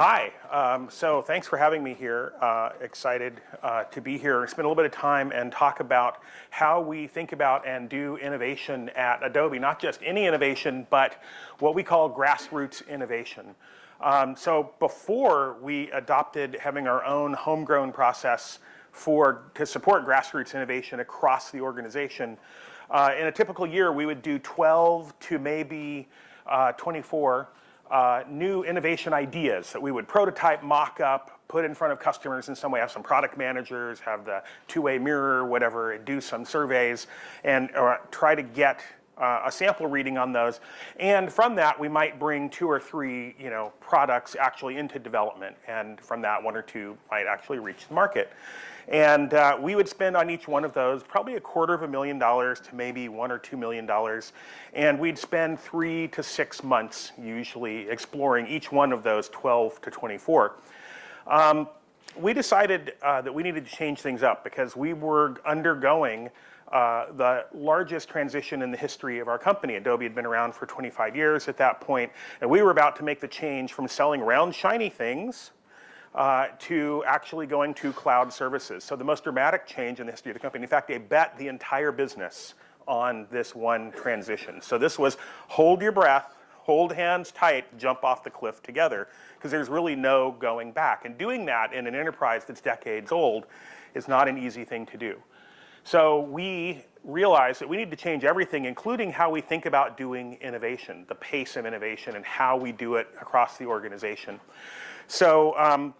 Hi, so thanks for having me here. Excited to be here, spend a little bit of time and talk about how we think about and do innovation at Adobe. Not just any innovation, but what we call grassroots innovation. So before we adopted having our own homegrown process to support grassroots innovation across the organization, in a typical year we would do 12 to maybe 24 new innovation ideas that we would prototype, mock up, put in front of customers in some way, have some product managers, have the two-way mirror, whatever, do some surveys, and try to get a sample reading on those. And from that, we might bring 2 or 3 products actually into development. And from that, 1 or 2 might actually reach the market. And we would spend on each one of those probably $250,000 to maybe $1 or $2 million. And we'd spend 3 to 6 months usually exploring each one of those 12 to 24. We decided that we needed to change things up because we were undergoing the largest transition in the history of our company. Adobe had been around for 25 years at that point, and we were about to make the change from selling round, shiny things to actually going to cloud services. So the most dramatic change in the history of the company. In fact, they bet the entire business on this one transition. So this was hold your breath, hold hands tight, jump off the cliff together, because there's really no going back. And doing that in an enterprise that's decades old is not an easy thing to do. So we realized that we need to change everything, including how we think about doing innovation, the pace of innovation, and how we do it across the organization. So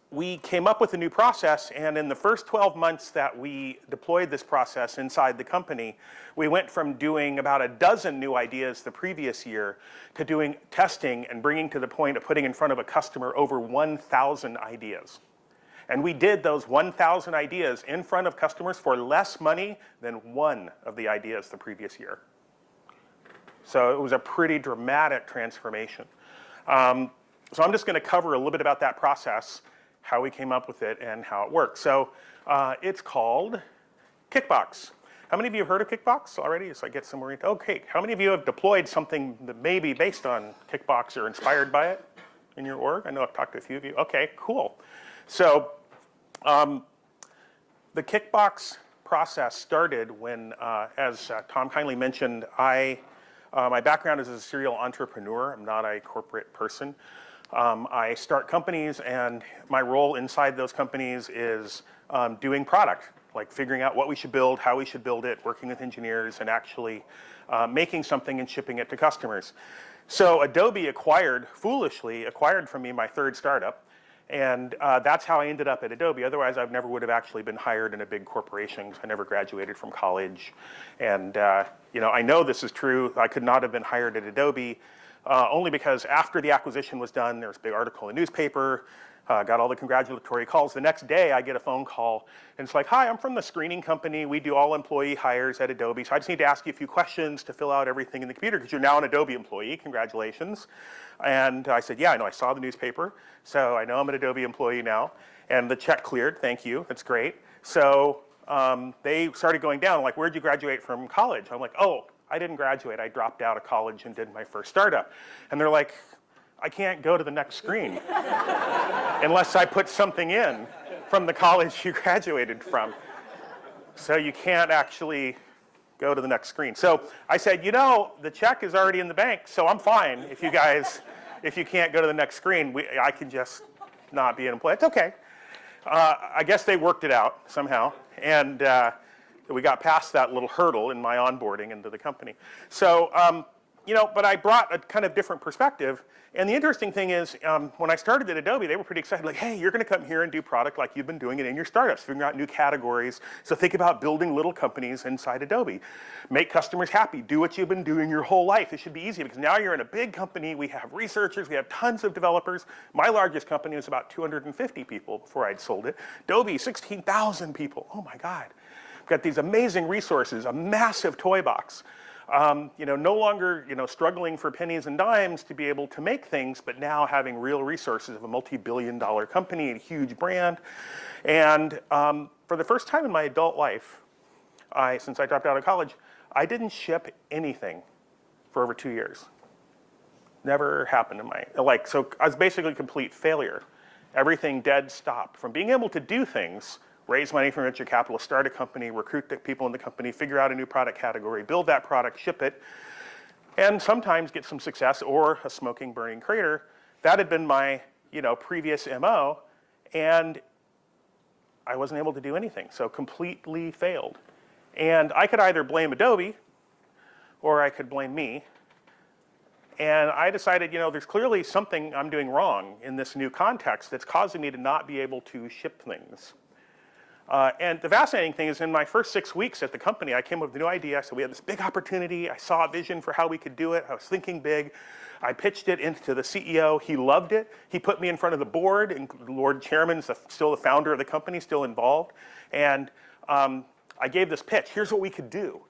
we came up with a new process, and in the first 12 months that we deployed this process inside the company, we went from doing about a dozen new ideas the previous year to doing testing and bringing to the point of putting in front of a customer over 1,000 ideas. And we did those 1,000 ideas in front of customers for less money than one of the ideas the previous year. So it was a pretty dramatic transformation. So I'm just going to cover a little bit about that process, how we came up with it, and how it works. So it's called Kickbox. How many of you have heard of Kickbox already? So I get some more. Okay, how many of you have deployed something that may be based on Kickbox or inspired by it in your org? I know I've talked to a few of you. Okay, cool. So the Kickbox process started when, as Tom kindly mentioned, my background is as a serial entrepreneur. I'm not a corporate person. I start companies, and my role inside those companies is doing product, like figuring out what we should build, how we should build it, working with engineers, and actually making something and shipping it to customers. So Adobe foolishly acquired from me my third startup, and that's how I ended up at Adobe. Otherwise, I never would have actually been hired in a big corporation because I never graduated from college. And I know this is true. I could not have been hired at Adobe only because after the acquisition was done, there was a big article in the newspaper, got all the congratulatory calls. The next day, I get a phone call, and it's like, hi, I'm from the screening company. We do all employee hires at Adobe, so I just need to ask you a few questions to fill out everything in the computer because you're now an Adobe employee. Congratulations. And I said, yeah, I know. I saw the newspaper, so I know I'm an Adobe employee now. And the check cleared. Thank you. That's great. So they started going down, like, where'd you graduate from college? I'm like, oh, I didn't graduate. I dropped out of college and did my first startup. And they're like, I can't go to the next screen unless I put something in from the college you graduated from. So you can't actually go to the next screen. So I said, the check is already in the bank, so I'm fine if you can't go to the next screen. I can just not be an employee. It's okay. I guess they worked it out somehow. And we got past that little hurdle in my onboarding into the company. So, but I brought a kind of different perspective. And the interesting thing is, when I started at Adobe, they were pretty excited, like, hey, you're going to come here and do product like you've been doing it in your startups, figuring out new categories. So think about building little companies inside Adobe. Make customers happy. Do what you've been doing your whole life. It should be easy because now you're in a big company. We have researchers. We have tons of developers. My largest company was about 250 people before I'd sold it. Adobe, 16,000 people. Oh, my God. We've got these amazing resources, a massive toy box. No longer, struggling for pennies and dimes to be able to make things, but now having real resources of a multi-billion-dollar company and a huge brand. And for the first time in my adult life, since I dropped out of college, I didn't ship anything for over 2 years. Never happened in my, so I was basically a complete failure. Everything dead stopped. From being able to do things, raise money from venture capital, start a company, recruit the people in the company, figure out a new product category, build that product, ship it, and sometimes get some success or a smoking, burning crater. That had been my previous MO, and I wasn't able to do anything, so completely failed. And I could either blame Adobe or I could blame me. And I decided, there's clearly something I'm doing wrong in this new context that's causing me to not be able to ship things. And the fascinating thing is in my first 6 weeks at the company, I came up with a new idea. So we had this big opportunity. I saw a vision for how we could do it. I was thinking big. I pitched it into the CEO. He loved it. He put me in front of the board, and the Lord Chairman's still the founder of the company, still involved. And I gave this pitch. Here's what we could do.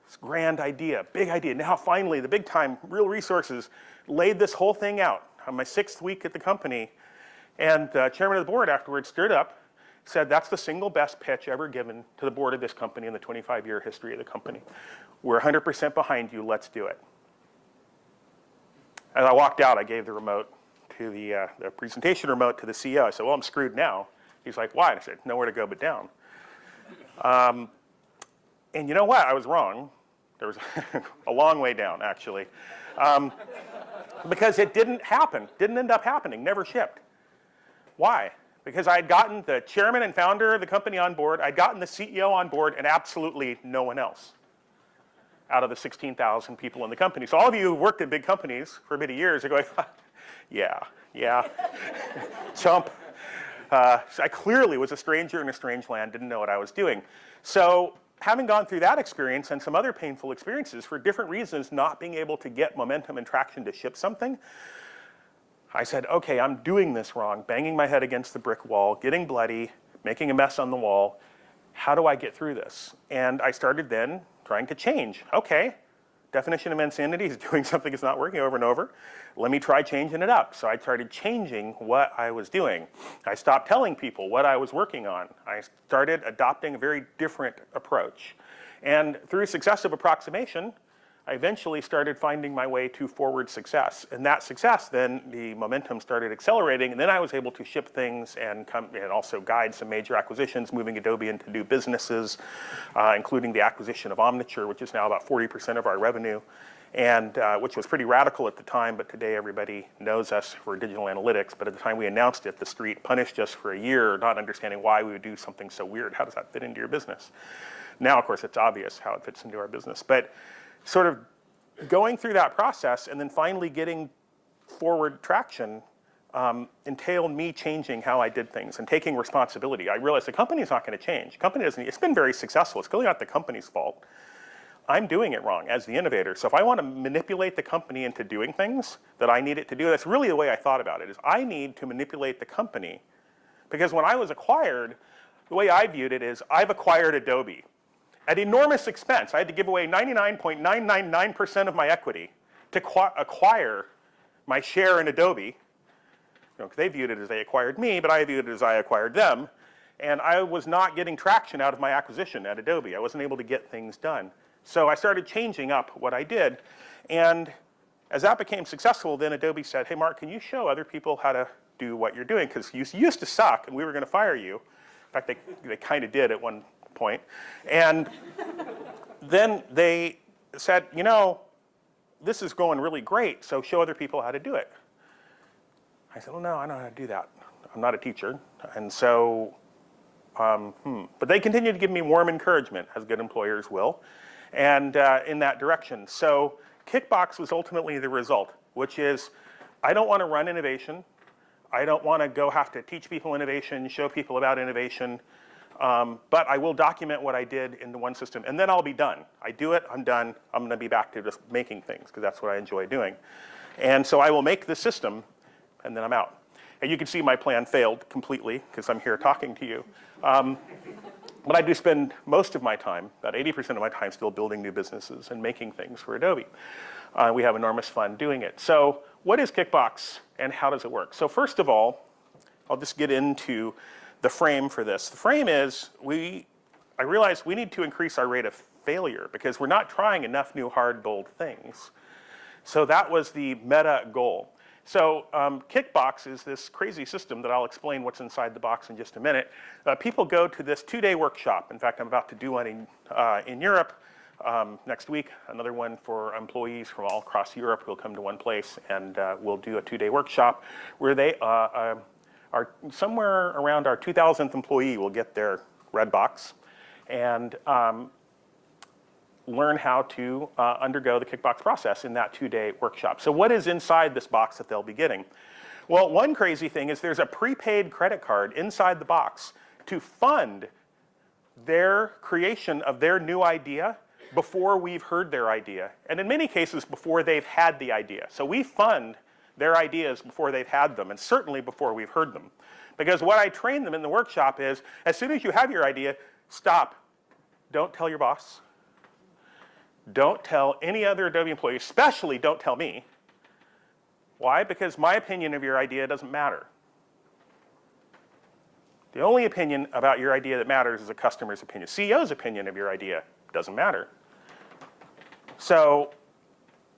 This grand idea, big idea. Now finally, the big time, real resources, laid this whole thing out on my 6th week at the company. And the chairman of the board afterwards stood up, said, that's the single best pitch ever given to the board of this company in the 25-year history of the company. We're 100% behind you, let's do it. As I walked out, I gave the remote to the presentation remote to the CEO. I said, well, I'm screwed now. He's like, why? And I said, nowhere to go but down. And you know what? I was wrong. There was a long way down, actually. Because it didn't happen. Didn't end up happening. Never shipped. Why? Because I had gotten the chairman and founder of the company on board. I'd gotten the CEO on board, and absolutely no one else out of the 16,000 people in the company. So all of you who worked in big companies for many years are going, yeah, chump. So I clearly was a stranger in a strange land, didn't know what I was doing. So having gone through that experience and some other painful experiences for different reasons, not being able to get momentum and traction to ship something, I said, okay, I'm doing this wrong, banging my head against the brick wall, getting bloody, making a mess on the wall. How do I get through this? And I started then trying to change. Okay, definition of insanity is doing something that's not working over and over. Let me try changing it up. So I started changing what I was doing. I stopped telling people what I was working on. I started adopting a very different approach. And through successive approximation, I eventually started finding my way to forward success. And that success, then the momentum started accelerating, and then I was able to ship things and also guide some major acquisitions, moving Adobe into new businesses, including the acquisition of Omniture, which is now about 40% of our revenue, and which was pretty radical at the time, but today everybody knows us for digital analytics. But at the time we announced it, the street punished us for a year, not understanding why we would do something so weird. How does that fit into your business? Now, of course, it's obvious how it fits into our business. But sort of going through that process and then finally getting forward traction entailed me changing how I did things and taking responsibility. I realized the company's not going to change. The company doesn't. It's been very successful. It's clearly not the company's fault. I'm doing it wrong as the innovator. So if I want to manipulate the company into doing things that I need it to do, that's really the way I thought about it, is I need to manipulate the company. Because when I was acquired, the way I viewed it is I've acquired Adobe at enormous expense. I had to give away 99.999% of my equity to acquire my share in Adobe. Because they viewed it as they acquired me, but I viewed it as I acquired them. And I was not getting traction out of my acquisition at Adobe. I wasn't able to get things done. So I started changing up what I did. And as that became successful, then Adobe said, hey, Mark, can you show other people how to do what you're doing? Because you used to suck, and we were going to fire you. In fact, they kind of did at one point. And then they said, this is going really great, so show other people how to do it. I said, well, no, I don't know how to do that. I'm not a teacher. And so, but they continued to give me warm encouragement, as good employers will, and in that direction. So Kickbox was ultimately the result, which is I don't want to run innovation. I don't want to have to teach people innovation, show people about innovation. But I will document what I did into one system, and then I'll be done. I do it, I'm done. I'm going to be back to just making things, because that's what I enjoy doing. And so I will make the system, and then I'm out. And you can see my plan failed completely, because I'm here talking to you. But I do spend most of my time, about 80% of my time, still building new businesses and making things for Adobe. We have enormous fun doing it. So what is Kickbox, and how does it work? So first of all, I'll just get into the frame for this. The frame is, I realized we need to increase our rate of failure because we're not trying enough new hard, bold things. So that was the meta goal. So Kickbox is this crazy system that I'll explain what's inside the box in just a minute. People go to this 2-day workshop. In fact, I'm about to do one in Europe next week, another one for employees from all across Europe who'll come to one place, and we'll do a 2-day workshop where they are somewhere around our 2,000th employee will get their red box and learn how to undergo the Kickbox process in that 2-day workshop. So what is inside this box that they'll be getting? Well, one crazy thing is there's a prepaid credit card inside the box to fund their creation of their new idea before we've heard their idea, and in many cases before they've had the idea. So we fund their ideas before they've had them, and certainly before we've heard them. Because what I train them in the workshop is, as soon as you have your idea, stop. Don't tell your boss. Don't tell any other Adobe employee, especially don't tell me. Why? Because my opinion of your idea doesn't matter. The only opinion about your idea that matters is a customer's opinion. CEO's opinion of your idea doesn't matter. So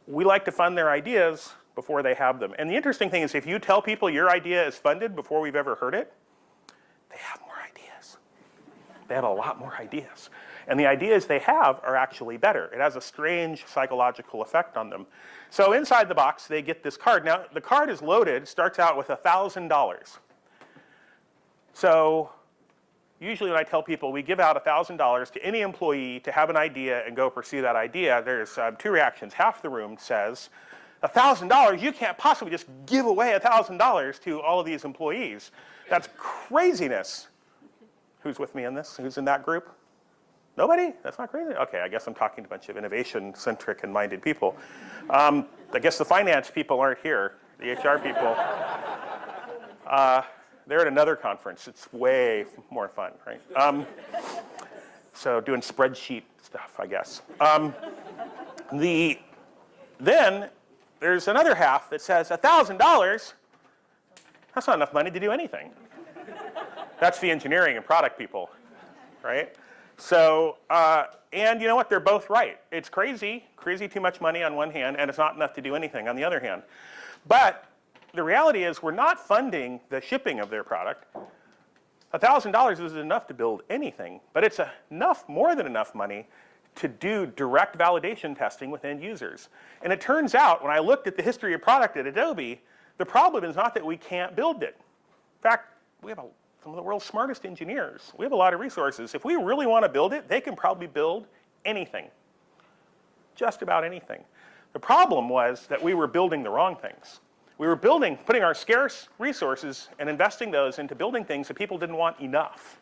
we like to fund their ideas before they have them. And the interesting thing is if you tell people your idea is funded before we've ever heard it, they have more ideas. They have a lot more ideas. And the ideas they have are actually better. It has a strange psychological effect on them. So inside the box, they get this card. Now, the card is loaded, starts out with $1,000. So usually when I tell people we give out $1,000 to any employee to have an idea and go pursue that idea, there's 2 reactions. Half the room says, $1,000? You can't possibly just give away $1,000 to all of these employees. That's craziness. Who's with me in this? Who's in that group? Nobody? That's not crazy? Okay, I guess I'm talking to a bunch of innovation-centric and minded people. I guess the finance people aren't here, the HR people. They're at another conference. It's way more fun, right? So doing spreadsheet stuff, I guess. Then there's another half that says, $1,000? That's not enough money to do anything. That's the engineering and product people, right? So, and you know what? They're both right. It's crazy too much money on one hand, and it's not enough to do anything on the other hand. But the reality is we're not funding the shipping of their product. $1,000 isn't enough to build anything, but it's more than enough money to do direct validation testing with end users. And it turns out, when I looked at the history of product at Adobe, the problem is not that we can't build it. In fact, we have some of the world's smartest engineers. We have a lot of resources. If we really want to build it, they can probably build anything, just about anything. The problem was that we were building the wrong things. We were putting our scarce resources and investing those into building things that people didn't want enough.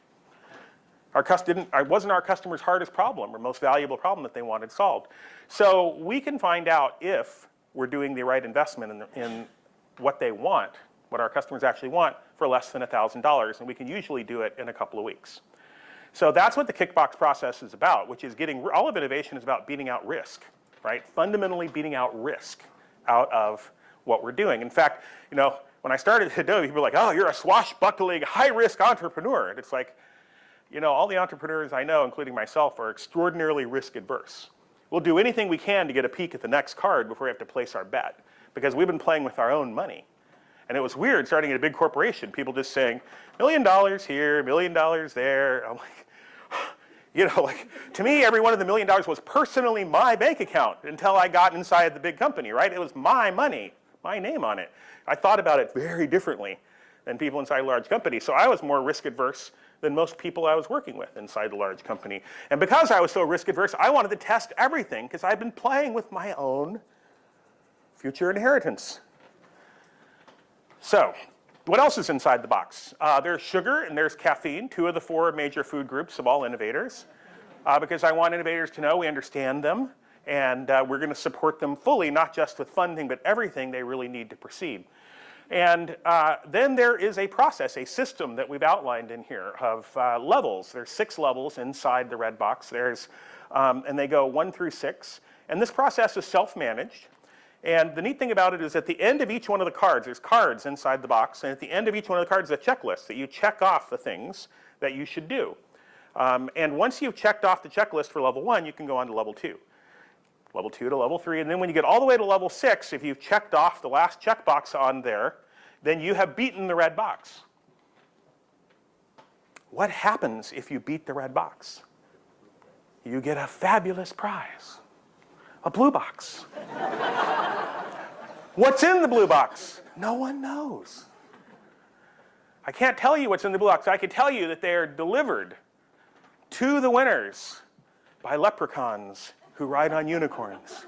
It wasn't our customers' hardest problem or most valuable problem that they wanted solved. So we can find out if we're doing the right investment in what they want, what our customers actually want, for less than $1,000, and we can usually do it in a couple of weeks. So that's what the Kickbox process is about, which is all of innovation is about beating out risk, right? Fundamentally beating out risk out of what we're doing. In fact, you know, when I started at Adobe, people were like, oh, you're a swashbuckling, high-risk entrepreneur. And it's like, you know, all the entrepreneurs I know, including myself, are extraordinarily risk-adverse. We'll do anything we can to get a peek at the next card before we have to place our bet, because we've been playing with our own money. And it was weird starting at a big corporation, people just saying, $1 million here, $1 million there. I'm like, you know, like, to me, every one of the $1 million was personally my bank account until I got inside the big company, right? It was my money, my name on it. I thought about it very differently than people inside large companies. So I was more risk adverse than most people I was working with inside the large company. And because I was so risk adverse, I wanted to test everything because I've been playing with my own future inheritance. So what else is inside the box? There's sugar and there's caffeine, 2 of the 4 major food groups of all innovators, because I want innovators to know we understand them, and we're going to support them fully, not just with funding, but everything they really need to proceed. And then there is a process, a system that we've outlined in here of levels. There's 6 levels inside the red box. And they go 1 through 6. And this process is self-managed. And the neat thing about it is at the end of each one of the cards, there's cards inside the box, and at the end of each one of the cards is a checklist that you check off the things that you should do. And once you've checked off the checklist for level 1, you can go on to level 2. level 2 to level 3, and then when you get all the way to level 6, if you've checked off the last checkbox on there, then you have beaten the red box. What happens if you beat the red box? You get a fabulous prize, a blue box. What's in the blue box? No one knows. I can't tell you what's in the blue box. I can tell you that they are delivered to the winners by leprechauns who ride on unicorns.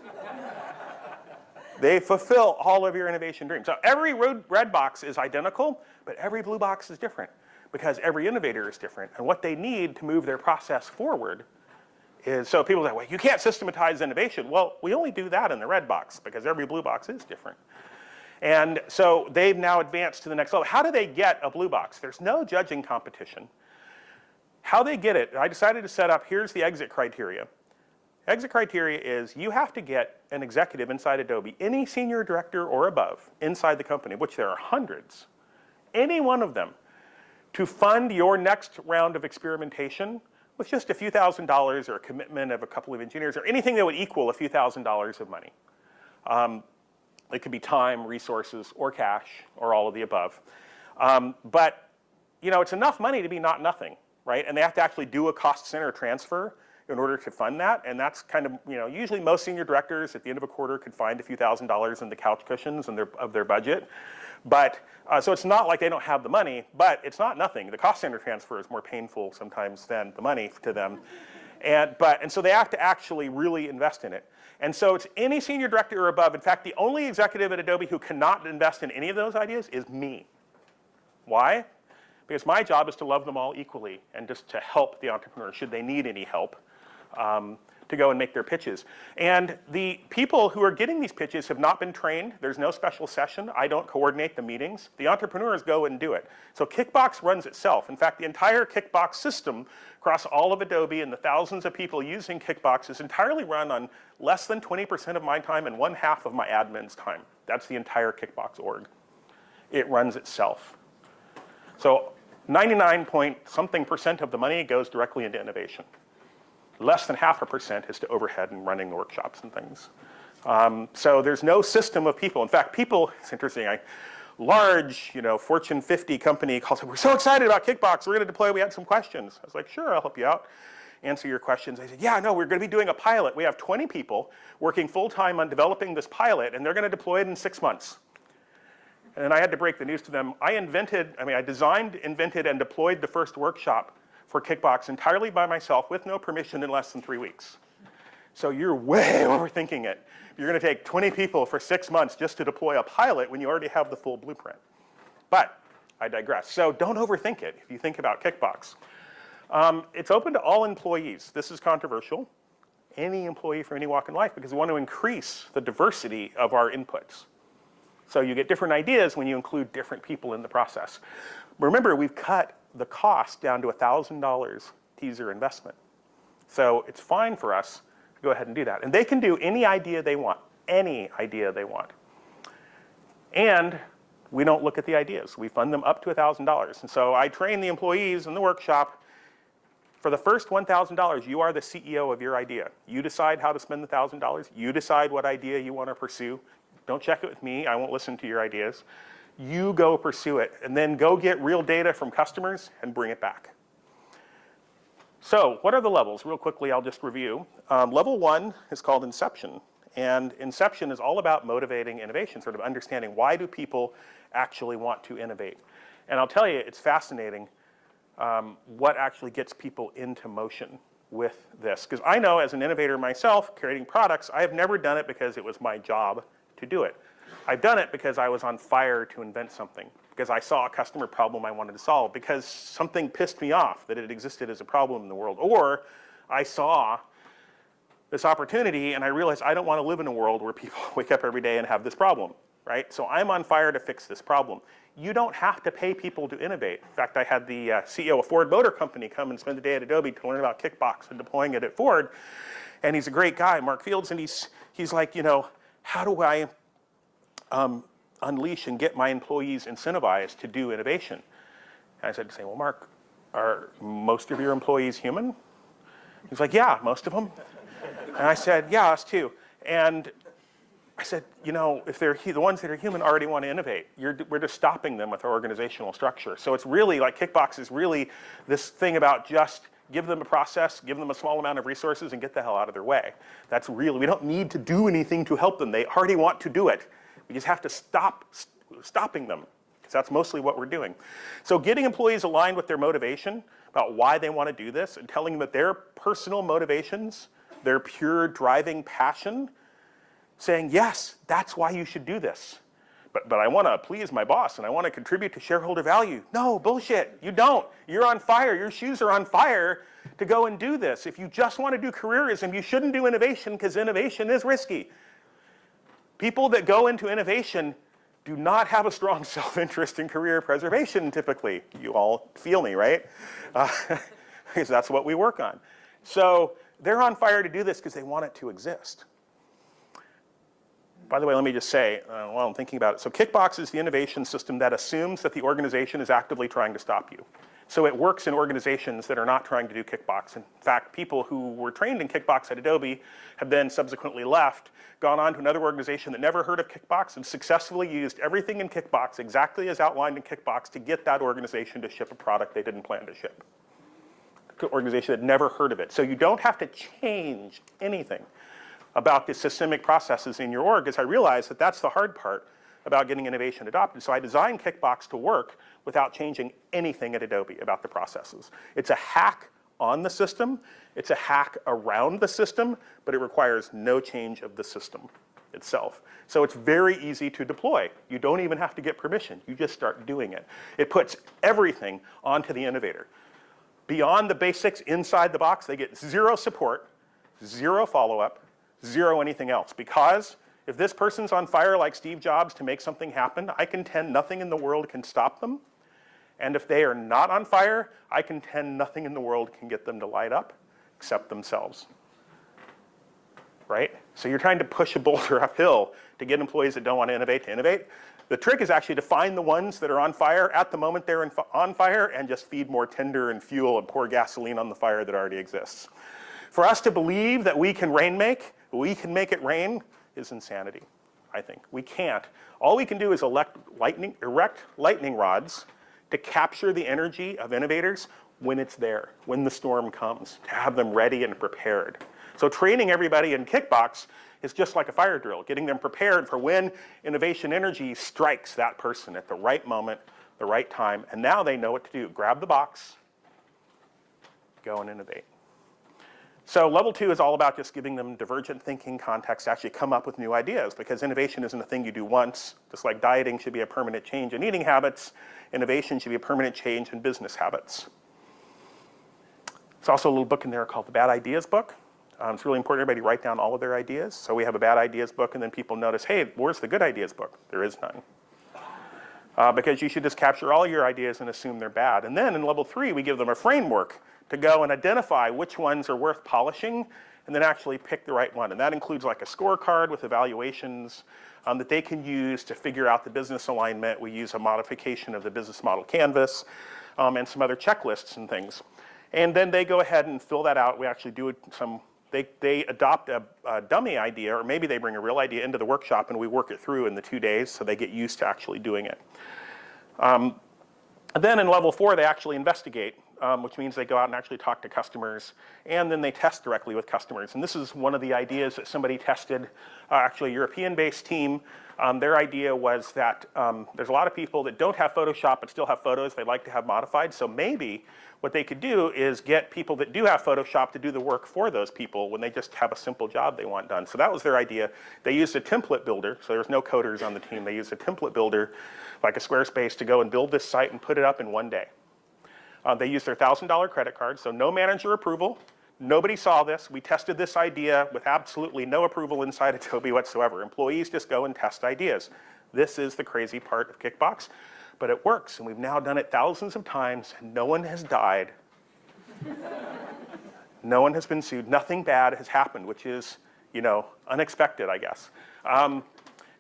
They fulfill all of your innovation dreams. So every red box is identical, but every blue box is different because every innovator is different. And what they need to move their process forward is, so people say, well, you can't systematize innovation. Well, we only do that in the red box because every blue box is different. And so they've now advanced to the next level. How do they get a blue box? There's no judging competition. How they get it, I decided to set up, here's the exit criteria. Exit criteria is you have to get an executive inside Adobe, any senior director or above inside the company, which there are hundreds, any one of them, to fund your next round of experimentation with just a few $1,000s or a commitment of a couple of engineers or anything that would equal a few $1,000s of money. It could be time, resources, or cash, or all of the above. But you know, it's enough money to be not nothing, right? And they have to actually do a cost center transfer in order to fund that. And that's kind of, you know, usually most senior directors at the end of a quarter could find a few $1,000s in the couch cushions of their budget. But so it's not like they don't have the money, but it's not nothing. The cost center transfer is more painful sometimes than the money to them. And so they have to actually really invest in it. And so it's any senior director or above. In fact, the only executive at Adobe who cannot invest in any of those ideas is me. Why? Because my job is to love them all equally and just to help the entrepreneur, should they need any help, to go and make their pitches. And the people who are getting these pitches have not been trained. There's no special session. I don't coordinate the meetings. The entrepreneurs go and do it. So Kickbox runs itself. In fact, the entire Kickbox system across all of Adobe and the thousands of people using Kickbox is entirely run on less than 20% of my time and 1/2 of my admin's time. That's the entire Kickbox org. It runs itself. So 99-point-something% of the money goes directly into innovation. Less than 0.5% is to overhead and running the workshops and things. So there's no system of people. In fact, people, it's interesting, large, you know, Fortune 50 company calls up, we're so excited about Kickbox, we're going to deploy, we had some questions. I was like, sure, I'll help you out, answer your questions. They said, yeah, no, we're going to be doing a pilot. We have 20 people working full-time on developing this pilot, and they're going to deploy it in 6 months. And then I had to break the news to them. I designed, invented, and deployed the first workshop for Kickbox entirely by myself with no permission in less than 3 weeks. So you're way overthinking it. You're going to take 20 people for 6 months just to deploy a pilot when you already have the full blueprint. But I digress. So don't overthink it if you think about Kickbox. It's open to all employees. This is controversial. Any employee from any walk in life, because we want to increase the diversity of our inputs. So you get different ideas when you include different people in the process. Remember, we've cut the cost down to $1,000 teaser investment. So it's fine for us to go ahead and do that. And they can do any idea they want, any idea they want. And we don't look at the ideas. We fund them up to $1,000. And so I train the employees in the workshop, for the first $1,000, you are the CEO of your idea. You decide how to spend the $1,000. You decide what idea you want to pursue. Don't check it with me. I won't listen to your ideas. You go pursue it, and then go get real data from customers and bring it back. So what are the levels? Real quickly, I'll just review. Level 1 is called Inception. And Inception is all about motivating innovation, sort of understanding why do people actually want to innovate. And I'll tell you, it's fascinating what actually gets people into motion with this. Because I know as an innovator myself, creating products, I have never done it because it was my job to do it. I've done it because I was on fire to invent something, because I saw a customer problem I wanted to solve, because something pissed me off that it existed as a problem in the world, or I saw this opportunity and I realized I don't want to live in a world where people wake up every day and have this problem, right? So I'm on fire to fix this problem. You don't have to pay people to innovate. In fact, I had the CEO of Ford Motor Company come and spend the day at Adobe to learn about Kickbox and deploying it at Ford, and he's a great guy, Mark Fields, and he's like, you know, how do I unleash and get my employees incentivized to do innovation? And I said, well, Mark, are most of your employees human? He's like, yeah, most of them. And I said, yeah, us too. And I said, if they're the ones that are human already want to innovate, we're just stopping them with our organizational structure. So it's really like Kickbox is really this thing about just give them a process, give them a small amount of resources, and get the hell out of their way. That's really, we don't need to do anything to help them. They already want to do it. We just have to stop stopping them, because that's mostly what we're doing. So getting employees aligned with their motivation about why they want to do this and telling them that their personal motivations, their pure driving passion, saying, yes, that's why you should do this. But I want to please my boss and I want to contribute to shareholder value. No, bullshit, you don't. You're on fire, your shoes are on fire to go and do this. If you just want to do careerism, you shouldn't do innovation because innovation is risky. People that go into innovation do not have a strong self-interest in career preservation typically. You all feel me, right? Because that's what we work on. So they're on fire to do this because they want it to exist. By the way, let me just say, while I'm thinking about it, so Kickbox is the innovation system that assumes that the organization is actively trying to stop you. So it works in organizations that are not trying to do Kickbox. In fact, people who were trained in Kickbox at Adobe have then subsequently left, gone on to another organization that never heard of Kickbox and successfully used everything in Kickbox exactly as outlined in Kickbox to get that organization to ship a product they didn't plan to ship. An organization that never heard of it. So you don't have to change anything about the systemic processes in your org, as I realized that that's the hard part about getting innovation adopted. So I designed Kickbox to work without changing anything at Adobe about the processes. It's a hack on the system, it's a hack around the system, but it requires no change of the system itself. So it's very easy to deploy. You don't even have to get permission, you just start doing it. It puts everything onto the innovator. Beyond the basics inside the box, they get zero support, zero follow-up, zero anything else. Because if this person's on fire like Steve Jobs to make something happen, I contend nothing in the world can stop them. And if they are not on fire, I contend nothing in the world can get them to light up except themselves. Right? So you're trying to push a boulder uphill to get employees that don't want to innovate. The trick is actually to find the ones that are on fire at the moment they're on fire and just feed more tinder and fuel and pour gasoline on the fire that already exists. For us to believe that we can make it rain is insanity, I think. We can't. All we can do is erect lightning rods to capture the energy of innovators when it's there, when the storm comes, to have them ready and prepared. So training everybody in Kickbox is just like a fire drill, getting them prepared for when innovation energy strikes that person at the right moment, the right time, and now they know what to do. Grab the box, go and innovate. So level 2 is all about just giving them divergent thinking context to actually come up with new ideas, because innovation isn't a thing you do once. Just like dieting should be a permanent change in eating habits, innovation should be a permanent change in business habits. There's also a little book in there called the Bad Ideas book. It's really important everybody write down all of their ideas. So we have a Bad Ideas book, and then people notice, hey, where's the Good Ideas book? There is none. Because you should just capture all your ideas and assume they're bad. And then in level 3, we give them a framework to go and identify which ones are worth polishing and then actually pick the right one. And that includes like a scorecard with evaluations that they can use to figure out the business alignment. We use a modification of the business model canvas and some other checklists and things. And then they go ahead and fill that out. We actually do they adopt a dummy idea, or maybe they bring a real idea into the workshop and we work it through in the 2 days so they get used to actually doing it. And then in level 4, they actually investigate, which means they go out and actually talk to customers, and then they test directly with customers. And this is one of the ideas that somebody tested, actually a European-based team. Their idea was that there's a lot of people that don't have Photoshop but still have photos they'd like to have modified. So maybe what they could do is get people that do have Photoshop to do the work for those people when they just have a simple job they want done. So that was their idea. They used a template builder, so there was no coders on the team. They used a template builder, like a Squarespace, to go and build this site and put it up in one day. They used their $1,000 credit card, so no manager approval. Nobody saw this. We tested this idea with absolutely no approval inside Adobe whatsoever. Employees just go and test ideas. This is the crazy part of Kickbox, but it works, and we've now done it thousands of times, and no one has died. No one has been sued. Nothing bad has happened, which is, unexpected, I guess.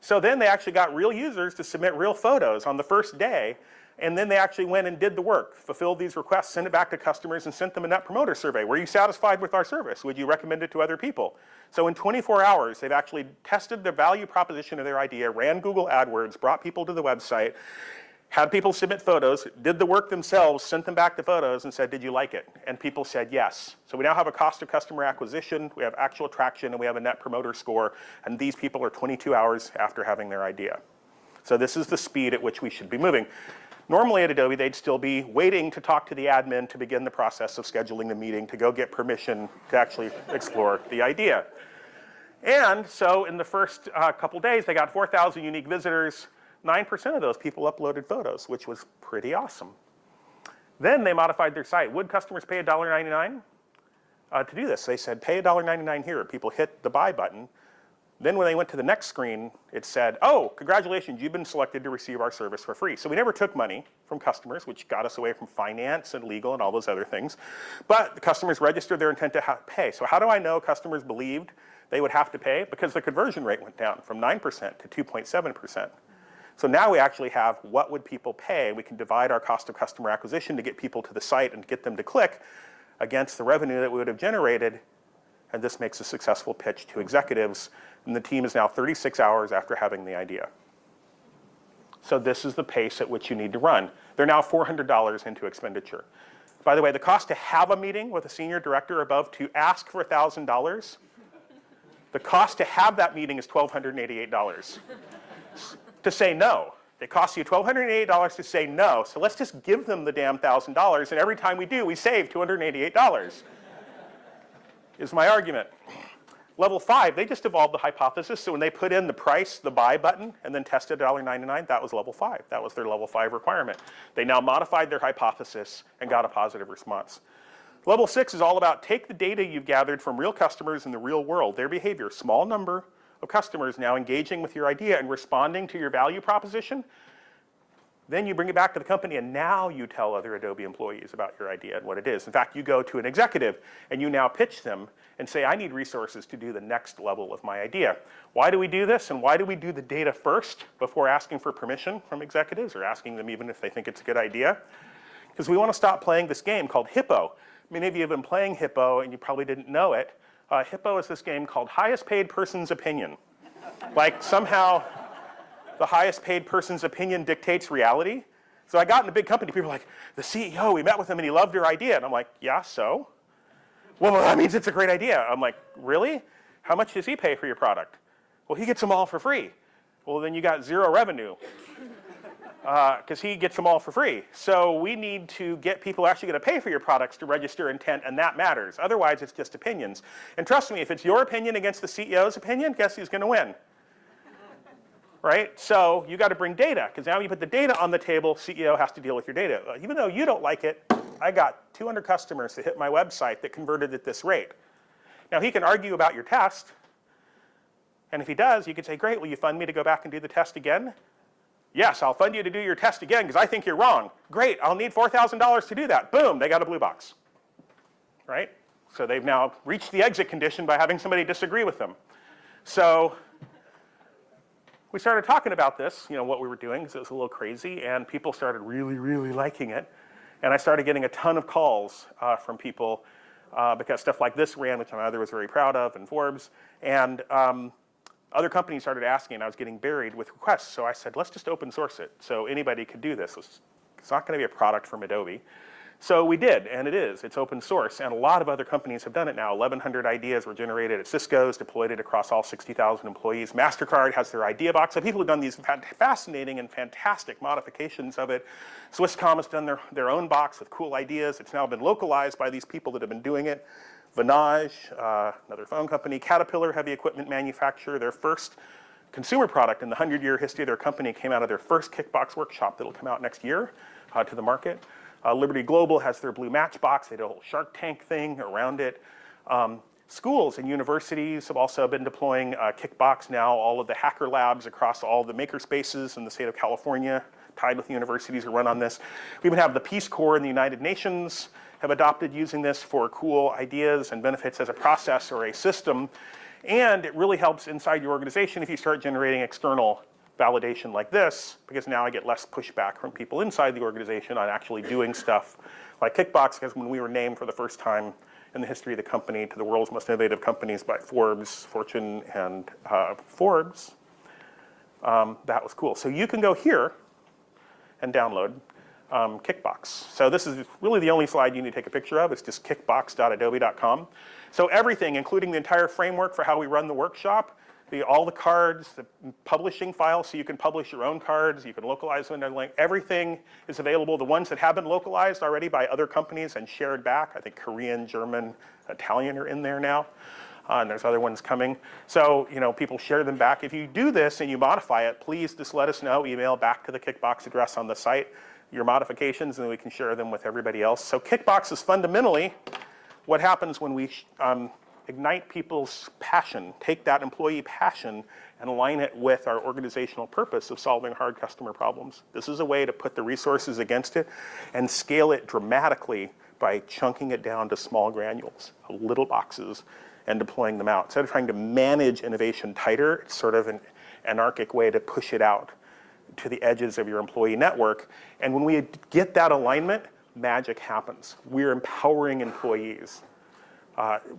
So then they actually got real users to submit real photos on the first day. And then they actually went and did the work, fulfilled these requests, sent it back to customers, and sent them a net promoter survey. Were you satisfied with our service? Would you recommend it to other people? So in 24 hours, they've actually tested the value proposition of their idea, ran Google AdWords, brought people to the website, had people submit photos, did the work themselves, sent them back the photos, and said, did you like it? And people said yes. So we now have a cost of customer acquisition, we have actual traction, and we have a net promoter score, and these people are 22 hours after having their idea. So this is the speed at which we should be moving. Normally at Adobe, they'd still be waiting to talk to the admin to begin the process of scheduling the meeting to go get permission to actually explore the idea. And so in the first couple days, they got 4,000 unique visitors. 9% of those people uploaded photos, which was pretty awesome. Then they modified their site. Would customers pay $1.99 to do this? They said, pay $1.99 here. People hit the buy button. Then when they went to the next screen, it said, oh, congratulations, you've been selected to receive our service for free. So we never took money from customers, which got us away from finance and legal and all those other things. But the customers registered their intent to pay. So how do I know customers believed they would have to pay? Because the conversion rate went down from 9% to 2.7%. So now we actually have what would people pay. We can divide our cost of customer acquisition to get people to the site and get them to click against the revenue that we would have generated. And this makes a successful pitch to executives. And the team is now 36 hours after having the idea. So this is the pace at which you need to run. They're now $400 into expenditure. By the way, the cost to have a meeting with a senior director above to ask for $1,000, the cost to have that meeting is $1,288. To say no. It costs you $1,288 to say no, so let's just give them the damn $1,000, and every time we do, we save $288, is my argument. Level 5, they just evolved the hypothesis, so when they put in the price, the buy button, and then tested $1.99, that was level 5. That was their level 5 requirement. They now modified their hypothesis and got a positive response. Level 6 is all about take the data you've gathered from real customers in the real world, their behavior, small number of customers now engaging with your idea and responding to your value proposition. Then you bring it back to the company, and now you tell other Adobe employees about your idea and what it is. In fact, you go to an executive, and you now pitch them and say, I need resources to do the next level of my idea. Why do we do this, and why do we do the data first before asking for permission from executives or asking them even if they think it's a good idea? Because we want to stop playing this game called Hippo. Many of you have been playing Hippo, and you probably didn't know it. Hippo is this game called highest paid person's opinion. Like somehow the highest paid person's opinion dictates reality. So I got in a big company, people were like, the CEO, we met with him and he loved your idea. And I'm like, yeah, so? Well, that means it's a great idea. I'm like, really? How much does he pay for your product? Well, he gets them all for free. Well, then you got zero revenue because he gets them all for free. So we need to get people actually going to pay for your products to register intent, and that matters. Otherwise, it's just opinions. And trust me, if it's your opinion against the CEO's opinion, guess who's going to win? Right? So you got to bring data, because now you put the data on the table, CEO has to deal with your data. Even though you don't like it, I got 200 customers that hit my website that converted at this rate. Now he can argue about your test, and if he does, you could say, great, will you fund me to go back and do the test again? Yes, I'll fund you to do your test again because I think you're wrong. Great, I'll need $4,000 to do that. Boom, they got a blue box. Right? So they've now reached the exit condition by having somebody disagree with them. So we started talking about this, what we were doing, because it was a little crazy, and people started really, really liking it. And I started getting a ton of calls from people because stuff like this ran, which my mother was very proud of, and Forbes. And other companies started asking, and I was getting buried with requests. So I said, let's just open source it so anybody could do this. It's not going to be a product from Adobe. So we did, and it is. It's open source, and a lot of other companies have done it now. 1,100 ideas were generated at Cisco's, deployed it across all 60,000 employees. MasterCard has their idea box. So people have done these fascinating and fantastic modifications of it. Swisscom has done their own box with cool ideas. It's now been localized by these people that have been doing it. Vonage, another phone company, Caterpillar, heavy equipment manufacturer, their first consumer product in the 100-year history of their company came out of their first Kickbox workshop that'll come out next year to the market. Liberty Global has their blue matchbox. They did a whole Shark Tank thing around it. Schools and universities have also been deploying Kickbox now. All of the hacker labs across all the maker spaces in the state of California, tied with universities who run on this. We even have the Peace Corps in the United Nations have adopted using this for cool ideas and benefits as a process or a system. And it really helps inside your organization if you start generating external validation like this, because now I get less pushback from people inside the organization on actually doing stuff like Kickbox, because when we were named for the first time in the history of the company to the world's most innovative companies by Forbes, Fortune, and Forbes, that was cool. So you can go here and download Kickbox. So this is really the only slide you need to take a picture of. It's just kickbox.adobe.com. So everything, including the entire framework for how we run the workshop, all the cards, the publishing files, so you can publish your own cards, you can localize them, and everything is available. The ones that have been localized already by other companies and shared back, I think Korean, German, Italian are in there now, and there's other ones coming. So, people share them back. If you do this and you modify it, please just let us know, email back to the Kickbox address on the site your modifications, and we can share them with everybody else. So Kickbox is fundamentally what happens when we ignite people's passion, take that employee passion and align it with our organizational purpose of solving hard customer problems. This is a way to put the resources against it and scale it dramatically by chunking it down to small granules, little boxes, and deploying them out. Instead of trying to manage innovation tighter, it's sort of an anarchic way to push it out to the edges of your employee network. And when we get that alignment, magic happens. We're empowering employees.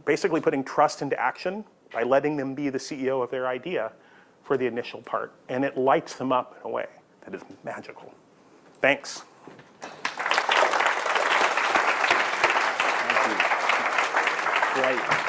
Basically putting trust into action by letting them be the CEO of their idea for the initial part. And it lights them up in a way that is magical. Thanks. Thank you. Great.